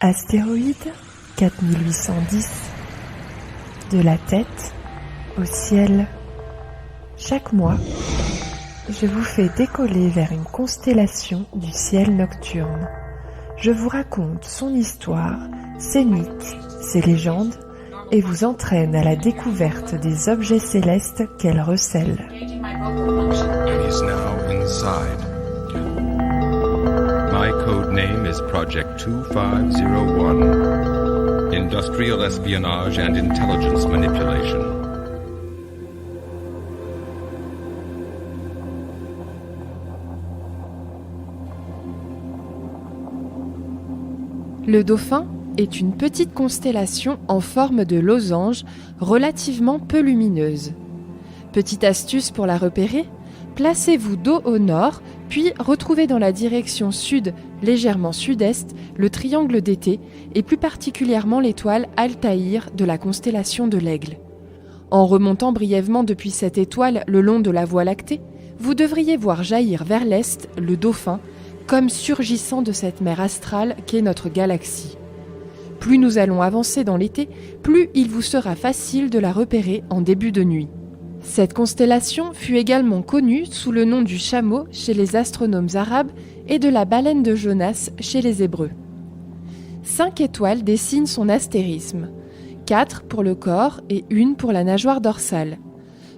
Astéroïde 4810. De la tête au ciel. Chaque mois, je vous fais décoller vers une constellation du ciel nocturne. Je vous raconte son histoire, ses mythes, ses légendes, et vous entraîne à la découverte des objets célestes qu'elle recèle. My code name is Project 2501. Industrial Espionage and Intelligence Manipulation. Le Dauphin est une petite constellation en forme de losange relativement peu lumineuse. Petite astuce pour la repérer, placez-vous dos au nord, puis retrouvez dans la direction sud, légèrement sud-est, le triangle d'été et plus particulièrement l'étoile Altaïr de la constellation de l'Aigle. En remontant brièvement depuis cette étoile le long de la Voie lactée, vous devriez voir jaillir vers l'est le Dauphin, comme surgissant de cette mer astrale qu'est notre galaxie. Plus nous allons avancer dans l'été, plus il vous sera facile de la repérer en début de nuit. Cette constellation fut également connue sous le nom du chameau chez les astronomes arabes et de la baleine de Jonas chez les Hébreux. 5 étoiles dessinent son astérisme, 4 pour le corps et 1 pour la nageoire dorsale.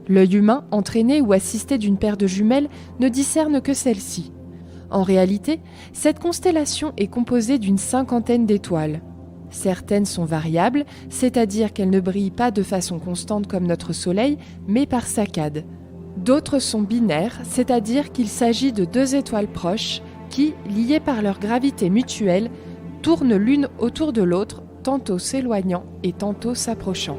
L'œil humain, entraîné ou assisté d'une paire de jumelles, ne discerne que celle-ci. En réalité, cette constellation est composée d'une 50aine d'étoiles. Certaines sont variables, c'est-à-dire qu'elles ne brillent pas de façon constante comme notre Soleil, mais par saccades. D'autres sont binaires, c'est-à-dire qu'il s'agit de 2 étoiles proches qui, liées par leur gravité mutuelle, tournent l'une autour de l'autre, tantôt s'éloignant et tantôt s'approchant.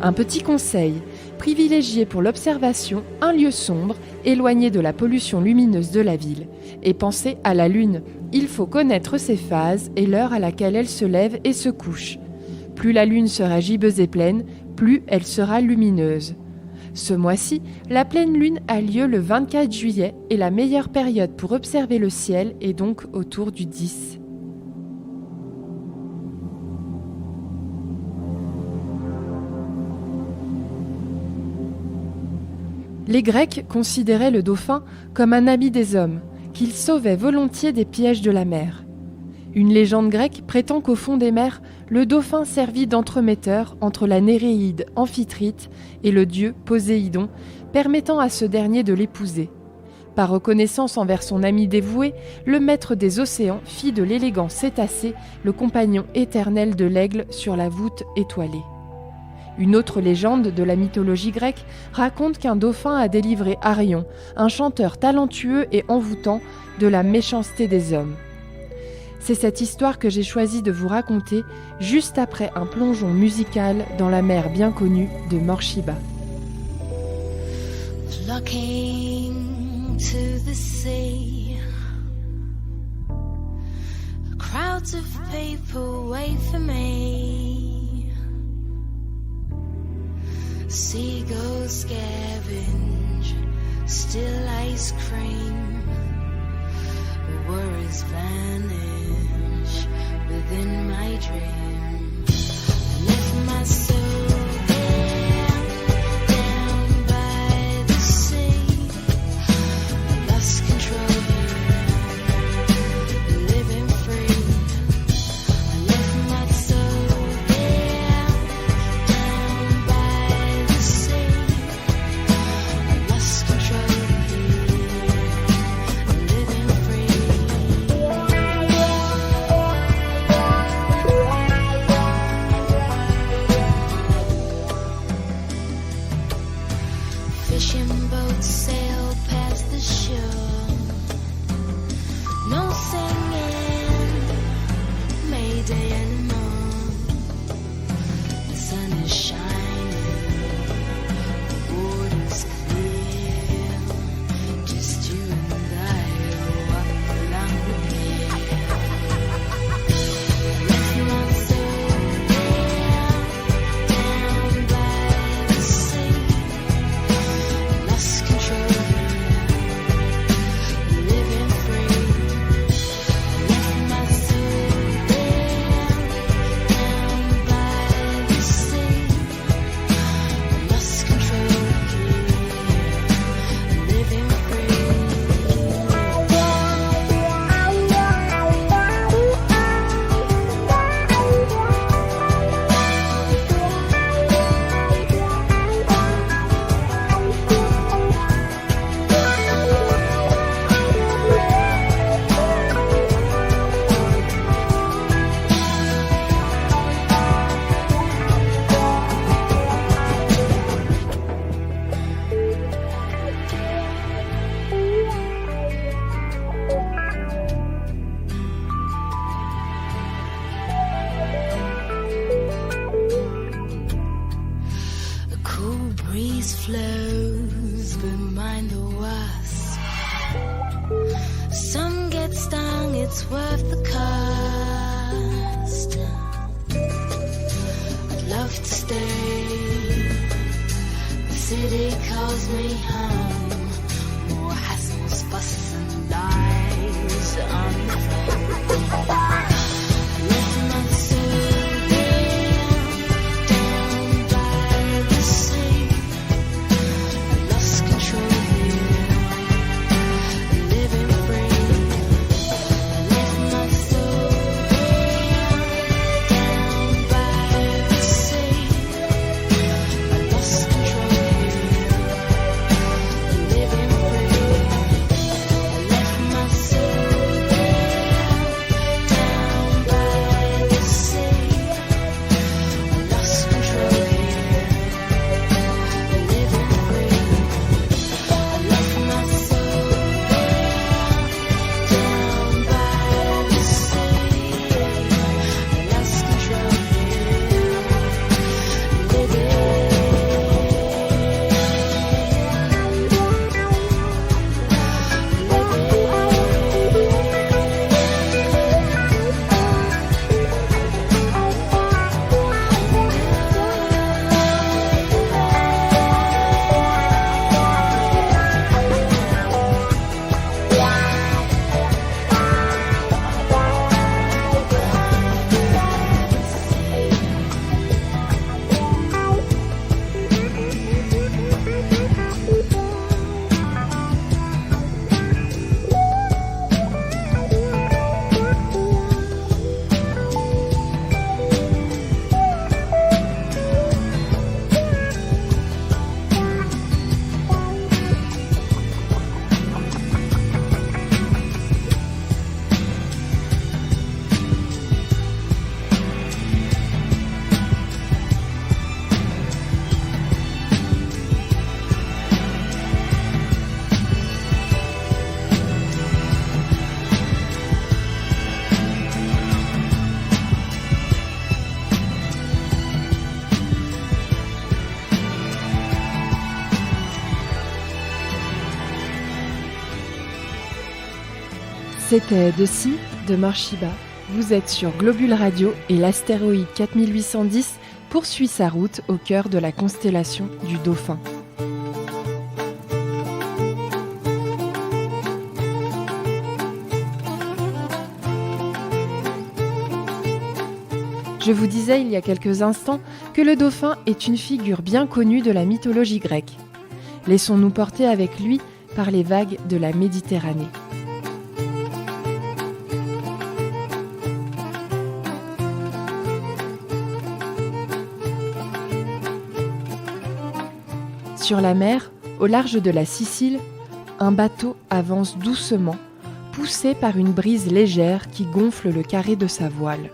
Un petit conseil, privilégiez pour l'observation un lieu sombre, éloigné de la pollution lumineuse de la ville. Et pensez à la Lune, il faut connaître ses phases et l'heure à laquelle elle se lève et se couche. Plus la Lune sera gibbeuse et pleine, plus elle sera lumineuse. Ce mois-ci, la pleine Lune a lieu le 24 juillet et la meilleure période pour observer le ciel est donc autour du 10. Les Grecs considéraient le dauphin comme un ami des hommes, qu'il sauvait volontiers des pièges de la mer. Une légende grecque prétend qu'au fond des mers, le dauphin servit d'entremetteur entre la Néréide Amphitrite et le dieu Poséidon, permettant à ce dernier de l'épouser. Par reconnaissance envers son ami dévoué, le maître des océans fit de l'élégant cétacé le compagnon éternel de l'aigle sur la voûte étoilée. Une autre légende de la mythologie grecque raconte qu'un dauphin a délivré Arion, un chanteur talentueux et envoûtant, de la méchanceté des hommes. C'est cette histoire que j'ai choisi de vous raconter juste après un plongeon musical dans la mer bien connue de Morsheba. Flocking to the sea, crowds of people wait for me. Seagulls scavenge still ice cream. Worries vanish within my dream. I left my soul there, down by the sea. I lost control here, living free. I left my soul there, down by the sea. I lost control here, living free. Fishing boats sail past the shore. No singing, Mayday anymore. The sun is shining, the water's clear. Just you and I walk along the pier. Left my soul there, down by the sea. knows, but mine the worst. Some get stung, it's worth the cost. I'd love to stay. The city calls me home. More hassles, fusses, and lies on the phone. Left my soul down by the sea. I lost control here, living free. Left my soul down by the sea. I lost control here, living free. Left my soul down by the sea. I lost control here, living free. I left my soul down by the sea. I lost control C'était The Sea de Morshiba. Vous êtes sur Globule Radio et l'astéroïde 4810 poursuit sa route au cœur de la constellation du Dauphin. Je vous disais il y a quelques instants que le dauphin est une figure bien connue de la mythologie grecque. Laissons-nous porter avec lui par les vagues de la Méditerranée. Sur la mer, au large de la Sicile, un bateau avance doucement, poussé par une brise légère qui gonfle le carré de sa voile.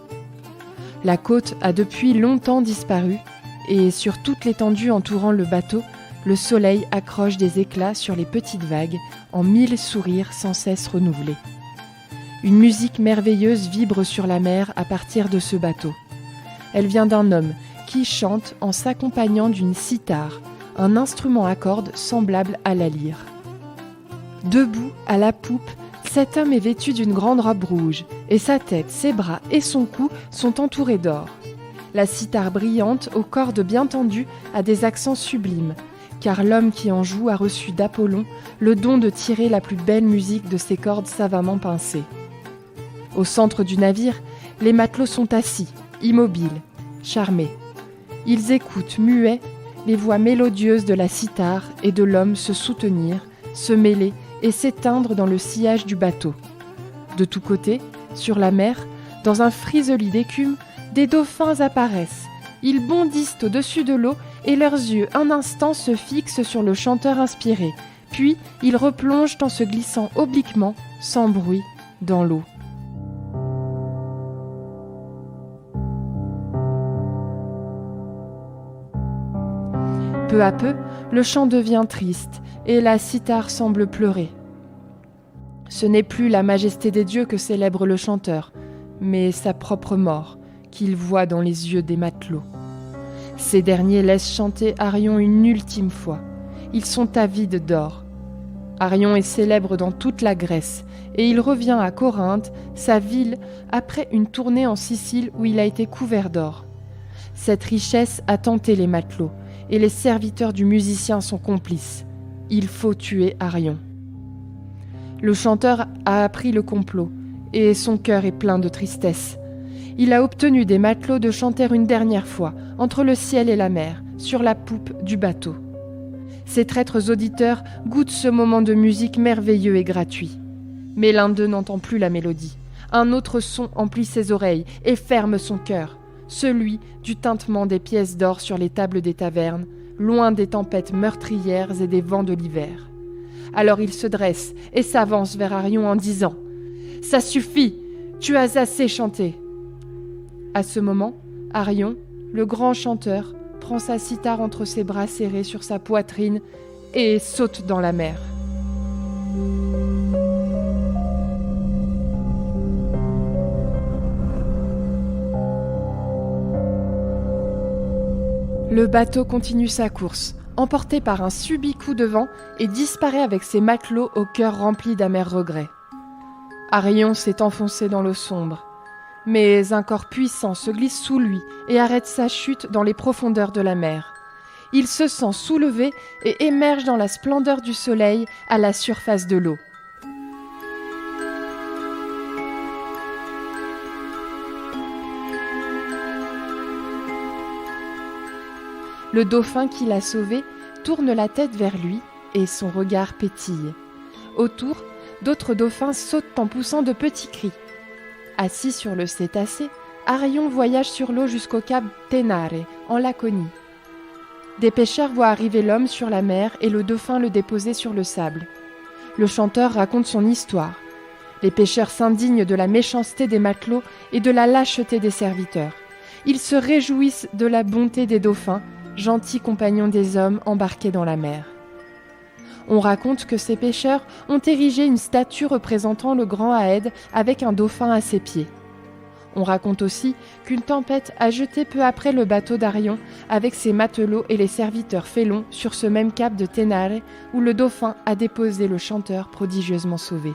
La côte a depuis longtemps disparu et sur toute l'étendue entourant le bateau, le soleil accroche des éclats sur les petites vagues en 1000 sourires sans cesse renouvelés. Une musique merveilleuse vibre sur la mer à partir de ce bateau. Elle vient d'un homme qui chante en s'accompagnant d'une cithare, un instrument à cordes semblable à la lyre. Debout, à la poupe, cet homme est vêtu d'une grande robe rouge, et sa tête, ses bras et son cou sont entourés d'or. La cithare brillante, aux cordes bien tendues, a des accents sublimes, car l'homme qui en joue a reçu d'Apollon le don de tirer la plus belle musique de ses cordes savamment pincées. Au centre du navire, les matelots sont assis, immobiles, charmés. Ils écoutent, muets, les voix mélodieuses de la cithare et de l'homme se soutenir, se mêler et s'éteindre dans le sillage du bateau. De tous côtés, sur la mer, dans un frisoli d'écume, des dauphins apparaissent. Ils bondissent au-dessus de l'eau et leurs yeux un instant se fixent sur le chanteur inspiré, puis ils replongent en se glissant obliquement, sans bruit, dans l'eau. Peu à peu, le chant devient triste et la cithare semble pleurer. Ce n'est plus la majesté des dieux que célèbre le chanteur, mais sa propre mort qu'il voit dans les yeux des matelots. Ces derniers laissent chanter Arion une ultime fois. Ils sont avides d'or. Arion est célèbre dans toute la Grèce et il revient à Corinthe, sa ville, après une tournée en Sicile où il a été couvert d'or. Cette richesse a tenté les matelots et les serviteurs du musicien sont complices. Il faut tuer Arion. Le chanteur a appris le complot et son cœur est plein de tristesse. Il a obtenu des matelots de chanter une dernière fois, entre le ciel et la mer, sur la poupe du bateau. Ces traîtres auditeurs goûtent ce moment de musique merveilleux et gratuit. Mais l'un d'eux n'entend plus la mélodie. Un autre son emplit ses oreilles et ferme son cœur, celui du tintement des pièces d'or sur les tables des tavernes, loin des tempêtes meurtrières et des vents de l'hiver. Alors il se dresse et s'avance vers Arion en disant « Ça suffit, tu as assez chanté !» À ce moment, Arion, le grand chanteur, prend sa cithare entre ses bras serrés sur sa poitrine et saute dans la mer. Le bateau continue sa course, emporté par un subit coup de vent et disparaît avec ses matelots au cœur rempli d'amers regrets. Arion s'est enfoncé dans l'eau sombre, mais un corps puissant se glisse sous lui et arrête sa chute dans les profondeurs de la mer. Il se sent soulevé et émerge dans la splendeur du soleil à la surface de l'eau. Le dauphin qui l'a sauvé tourne la tête vers lui et son regard pétille. Autour, d'autres dauphins sautent en poussant de petits cris. Assis sur le cétacé, Arion voyage sur l'eau jusqu'au cap Ténare, en Laconie. Des pêcheurs voient arriver l'homme sur la mer et le dauphin le déposer sur le sable. Le chanteur raconte son histoire. Les pêcheurs s'indignent de la méchanceté des matelots et de la lâcheté des serviteurs. Ils se réjouissent de la bonté des dauphins, gentils compagnons des hommes embarqués dans la mer. On raconte que ces pêcheurs ont érigé une statue représentant le grand Aède avec un dauphin à ses pieds. On raconte aussi qu'une tempête a jeté peu après le bateau d'Arion avec ses matelots et les serviteurs félons sur ce même cap de Ténare où le dauphin a déposé le chanteur prodigieusement sauvé.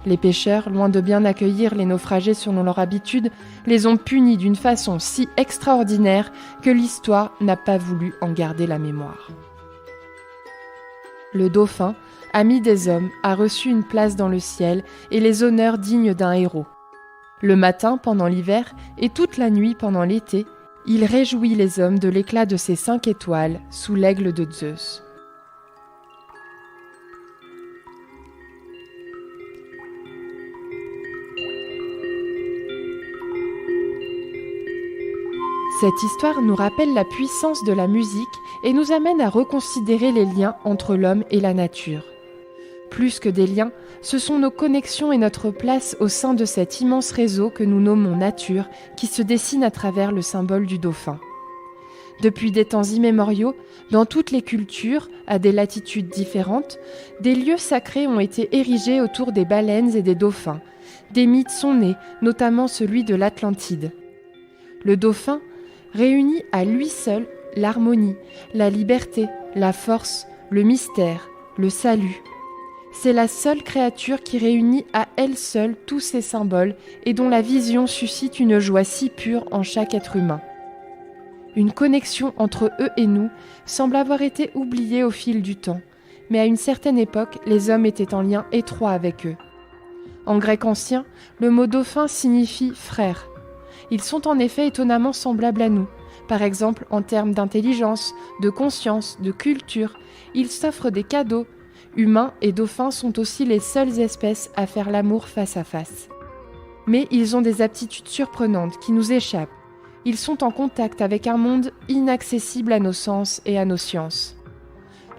Les pêcheurs, loin de bien accueillir les naufragés selon leur habitude, les ont punis d'une façon si extraordinaire que l'histoire n'a pas voulu en garder la mémoire. Le dauphin, ami des hommes, a reçu une place dans le ciel et les honneurs dignes d'un héros. Le matin pendant l'hiver et toute la nuit pendant l'été, il réjouit les hommes de l'éclat de ses 5 étoiles sous l'aigle de Zeus. Cette histoire nous rappelle la puissance de la musique et nous amène à reconsidérer les liens entre l'homme et la nature. Plus que des liens, ce sont nos connexions et notre place au sein de cet immense réseau que nous nommons nature qui se dessine à travers le symbole du dauphin. Depuis des temps immémoriaux, dans toutes les cultures, à des latitudes différentes, des lieux sacrés ont été érigés autour des baleines et des dauphins. Des mythes sont nés, notamment celui de l'Atlantide. Le dauphin réunit à lui seul l'harmonie, la liberté, la force, le mystère, le salut. C'est la seule créature qui réunit à elle seule tous ces symboles et dont la vision suscite une joie si pure en chaque être humain. Une connexion entre eux et nous semble avoir été oubliée au fil du temps, mais à une certaine époque, les hommes étaient en lien étroit avec eux. En grec ancien, le mot dauphin signifie « frère ». Ils sont en effet étonnamment semblables à nous. Par exemple, en termes d'intelligence, de conscience, de culture, ils s'offrent des cadeaux. Humains et dauphins sont aussi les seules espèces à faire l'amour face à face. Mais ils ont des aptitudes surprenantes qui nous échappent. Ils sont en contact avec un monde inaccessible à nos sens et à nos sciences.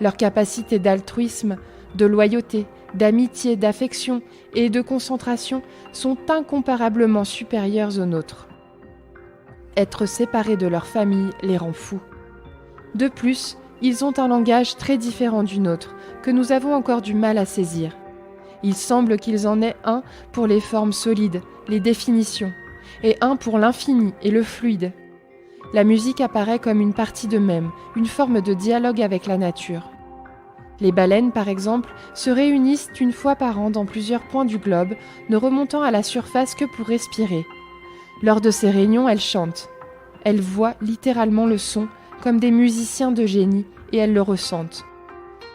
Leurs capacités d'altruisme, de loyauté, d'amitié, d'affection et de concentration sont incomparablement supérieures aux nôtres. Être séparés de leur famille les rend fous. De plus, ils ont un langage très différent du nôtre, que nous avons encore du mal à saisir. Il semble qu'ils en aient un pour les formes solides, les définitions, et un pour l'infini et le fluide. La musique apparaît comme une partie d'eux-mêmes, une forme de dialogue avec la nature. Les baleines, par exemple, se réunissent une fois par an dans plusieurs points du globe, ne remontant à la surface que pour respirer. Lors de ces réunions, elles chantent. Elles voient littéralement le son, comme des musiciens de génie, et elles le ressentent.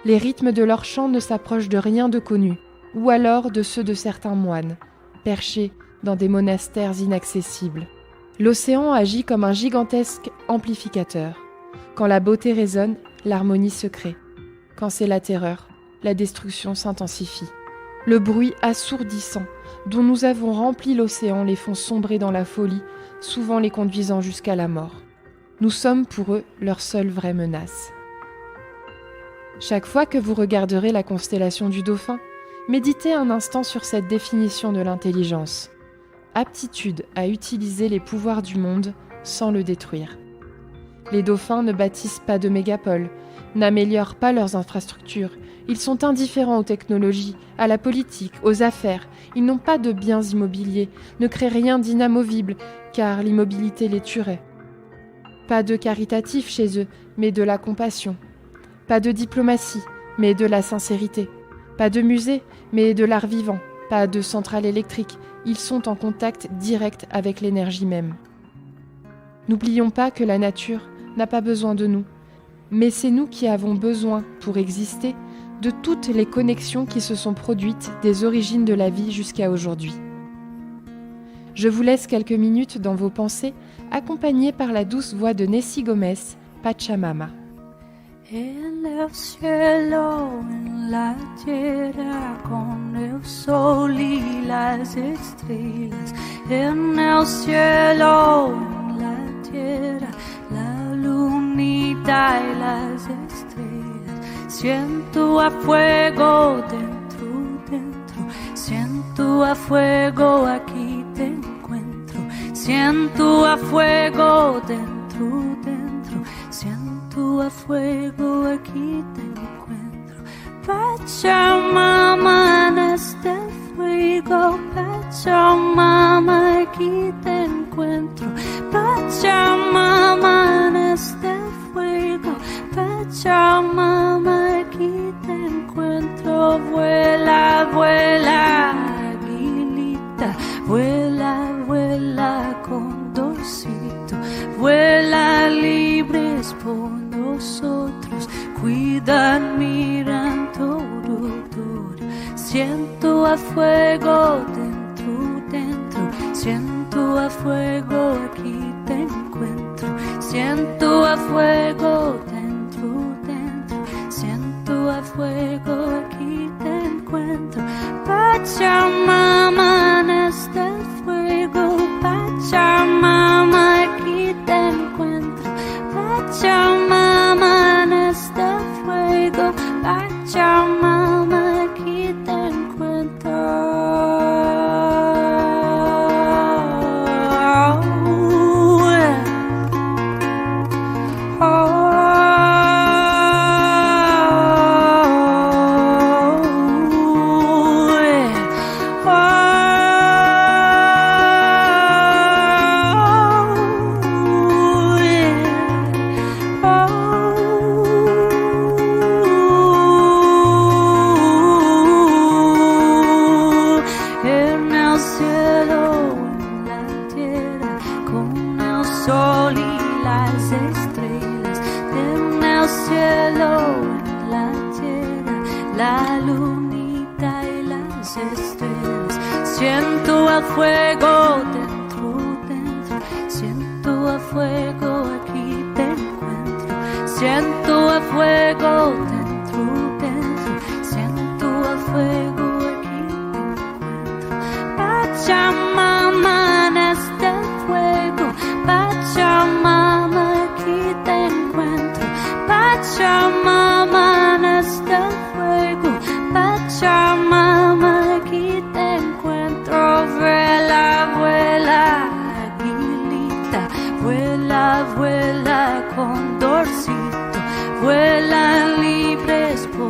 Les rythmes de leurs chants ne s'approchent de rien de connu, ou alors de ceux de certains moines, perchés dans des monastères inaccessibles. L'océan agit comme un gigantesque amplificateur. Quand la beauté résonne, l'harmonie se crée. Quand c'est la terreur, la destruction s'intensifie. Le bruit assourdissant dont nous avons rempli l'océan les font sombrer dans la folie, souvent les conduisant jusqu'à la mort. Nous sommes pour eux leur seule vraie menace. Chaque fois que vous regarderez la constellation du Dauphin, méditez un instant sur cette définition de l'intelligence. Aptitude à utiliser les pouvoirs du monde sans le détruire. Les dauphins ne bâtissent pas de mégapoles, n'améliorent pas leurs infrastructures. Ils sont indifférents aux technologies, à la politique, aux affaires. Ils n'ont pas de biens immobiliers, ne créent rien d'inamovible, car l'immobilité les tuerait. Pas de caritatif chez eux, mais de la compassion. Pas de diplomatie, mais de la sincérité. Pas de musée, mais de l'art vivant. Pas de centrale électrique. Ils sont en contact direct avec l'énergie même. N'oublions pas que la nature n'a pas besoin de nous, mais c'est nous qui avons besoin, pour exister, de toutes les connexions qui se sont produites des origines de la vie jusqu'à aujourd'hui. Je vous laisse quelques minutes dans vos pensées, accompagnées par la douce voix de Nessie Gomez, Pachamama. En el cielo, en la tierra, con el sol y las estrellas. En el cielo, en la tierra, la lunita y las estrellas. Siento a fuego dentro, dentro. Siento a fuego, aquí te encuentro. Siento a fuego dentro, dentro. Siento a fuego, aquí te encuentro. Pachamama, en este fuego. Pachamama, aquí te encuentro. Pachamama, en este fuego. Pachamama, aquí te encuentro. Vuela, vuela, aguilita. Vuela, vuela, condorcito. Vuela libres por nosotros. Cuidan, miran todo, todo. Siento a fuego dentro, dentro. Siento a fuego, aquí te encuentro. Siento a fuego dentro, dentro. Siento a fuego, aquí te encuentro. Pachamama, en este fuego. Pachamama, aquí te encuentro. Pachamama, en este fuego. Pachamama, aquí te encuentro. La lunita y las estrellas. Siento a fuego dentro, dentro. Siento a fuego, aquí te encuentro. Siento a fuego dentro, dentro. Siento a fuego, aquí te encuentro. Pachamama, en este fuego. Pachamama, aquí te encuentro. Pachamama, en este fuego. Pachamama, aquí te encuentro. Vuela, vuela, aguilita. Vuela, vuela, condorcito. Vuelan libres por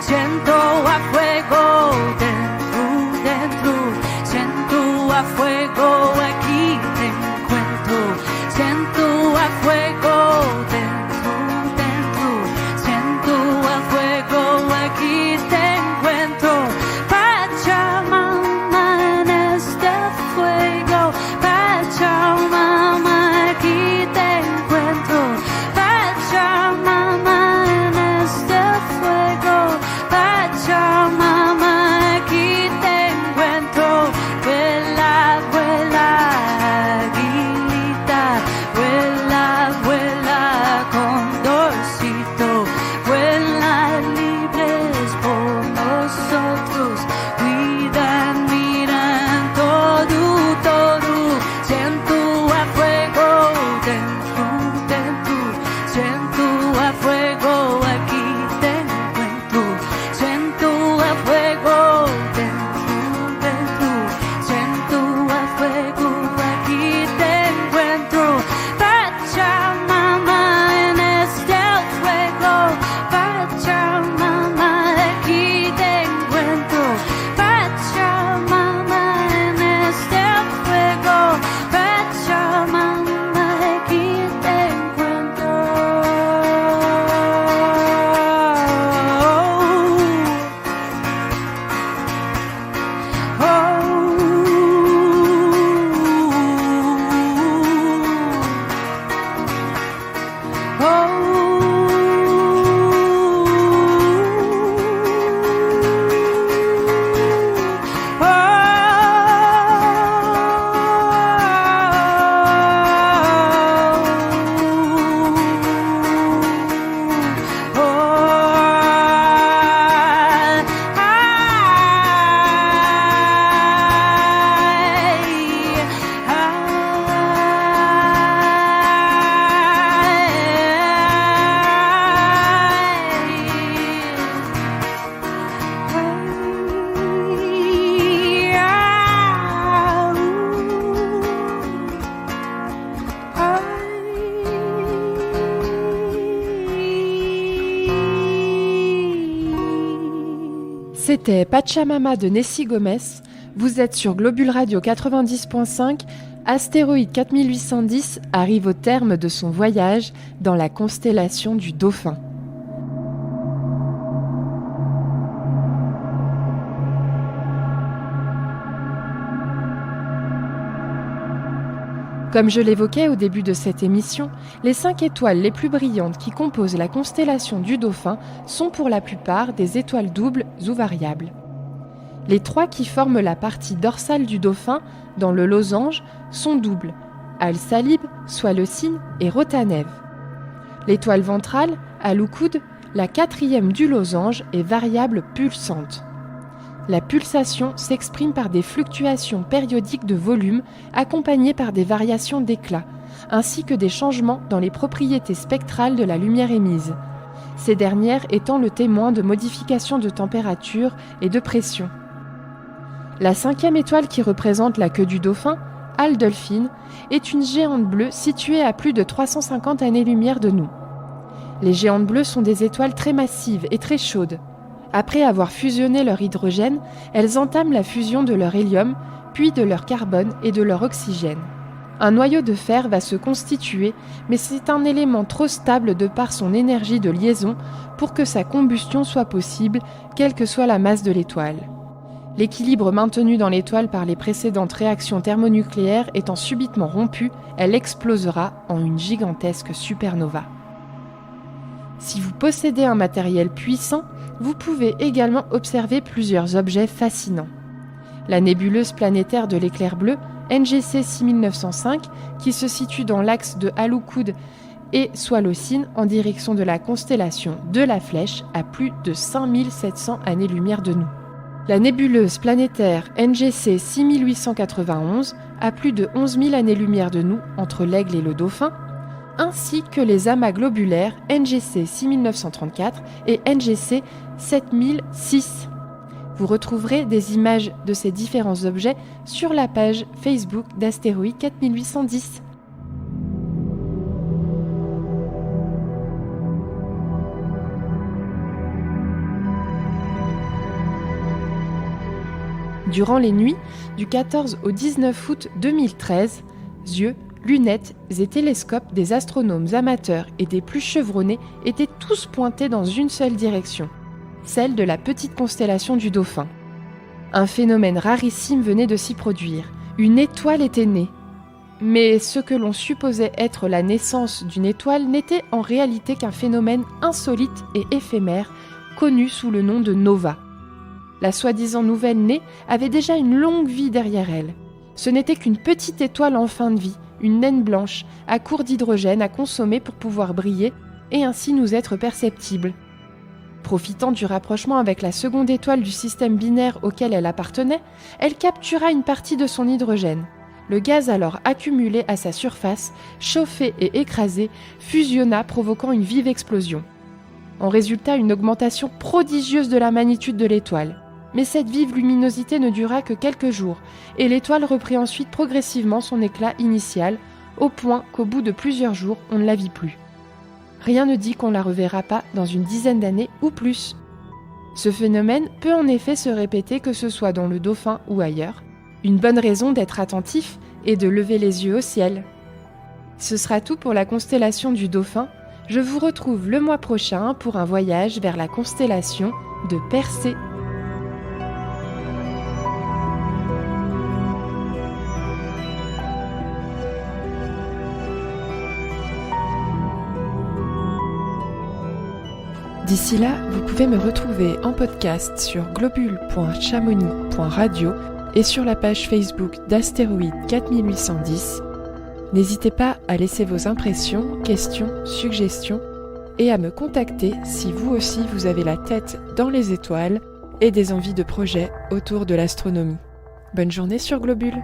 siento a fuego dentro, dentro, siento a fuego aquí te encuentro, siento a fuego dentro, dentro, siento a fuego aquí te encuentro, Pachamama en este fuego, Pachamama aquí te encuentro, Pachamama en este fuego, Pachamama aquí te encuentro, vuela, vuela, aguilita, vuela, vuela, condorcito, vuela libres por nosotros, cuidan, miran todo, todo, siento a fuego dentro, dentro, siento a fuego aquí te encuentro, siento a fuego dentro, dentro, siento a fuego aquí te encuentro, Pachamama en este fuego, Pachamama aquí te encuentro, Pachamama en este fuego, Pachamama aquí te encuentro. C'était Pachamama de Nessie Gomez. Vous êtes sur Globule Radio 90.5. Astéroïde 4810 arrive au terme de son voyage dans la constellation du Dauphin. Comme je l'évoquais au début de cette émission, les 5 étoiles les plus brillantes qui composent la constellation du Dauphin sont pour la plupart des étoiles doubles ou variables. Les 3 qui forment la partie dorsale du Dauphin, dans le losange, sont doubles, Al-Salib, Swallow-Cygnes et Rotanev. L'étoile ventrale, Al-Uqud, la 4e du losange, est variable pulsante. La pulsation s'exprime par des fluctuations périodiques de volume accompagnées par des variations d'éclat, ainsi que des changements dans les propriétés spectrales de la lumière émise, ces dernières étant le témoin de modifications de température et de pression. La 5e étoile qui représente la queue du Dauphin, Al-Dolphin, est une géante bleue située à plus de 350 années-lumière de nous. Les géantes bleues sont des étoiles très massives et très chaudes. Après avoir fusionné leur hydrogène, elles entament la fusion de leur hélium, puis de leur carbone et de leur oxygène. Un noyau de fer va se constituer, mais c'est un élément trop stable de par son énergie de liaison pour que sa combustion soit possible, quelle que soit la masse de l'étoile. L'équilibre maintenu dans l'étoile par les précédentes réactions thermonucléaires étant subitement rompu, elle explosera en une gigantesque supernova. Si vous possédez un matériel puissant, vous pouvez également observer plusieurs objets fascinants. La nébuleuse planétaire de l'éclair bleu, NGC 6905, qui se situe dans l'axe de Al-Uqud et Swallow-Cygnes en direction de la constellation de la Flèche à plus de 5700 années-lumière de nous. La nébuleuse planétaire NGC 6891 à plus de 11 000 années-lumière de nous entre l'Aigle et le Dauphin, ainsi que les amas globulaires NGC 6934 et NGC 7006. Vous retrouverez des images de ces différents objets sur la page Facebook d'Astéroïde 4810. Durant les nuits du 14 au 19 août 2013, yeux, lunettes et télescopes des astronomes amateurs et des plus chevronnés étaient tous pointés dans une seule direction, celle de la petite constellation du Dauphin. Un phénomène rarissime venait de s'y produire. Une étoile était née. Mais ce que l'on supposait être la naissance d'une étoile n'était en réalité qu'un phénomène insolite et éphémère, connu sous le nom de nova. La soi-disant nouvelle née avait déjà une longue vie derrière elle. Ce n'était qu'une petite étoile en fin de vie, une naine blanche, à court d'hydrogène à consommer pour pouvoir briller et ainsi nous être perceptibles. Profitant du rapprochement avec la seconde étoile du système binaire auquel elle appartenait, elle captura une partie de son hydrogène. Le gaz alors accumulé à sa surface, chauffé et écrasé, fusionna provoquant une vive explosion. En résulta une augmentation prodigieuse de la magnitude de l'étoile. Mais cette vive luminosité ne dura que quelques jours, et l'étoile reprit ensuite progressivement son éclat initial, au point qu'au bout de plusieurs jours, on ne la vit plus. Rien ne dit qu'on la reverra pas dans une dizaine d'années ou plus. Ce phénomène peut en effet se répéter que ce soit dans le Dauphin ou ailleurs. Une bonne raison d'être attentif et de lever les yeux au ciel. Ce sera tout pour la constellation du Dauphin. Je vous retrouve le mois prochain pour un voyage vers la constellation de Persée. D'ici là, vous pouvez me retrouver en podcast sur globule.chamonix.radio et sur la page Facebook d'Astéroïde 4810. N'hésitez pas à laisser vos impressions, questions, suggestions et à me contacter si vous aussi vous avez la tête dans les étoiles et des envies de projets autour de l'astronomie. Bonne journée sur Globule!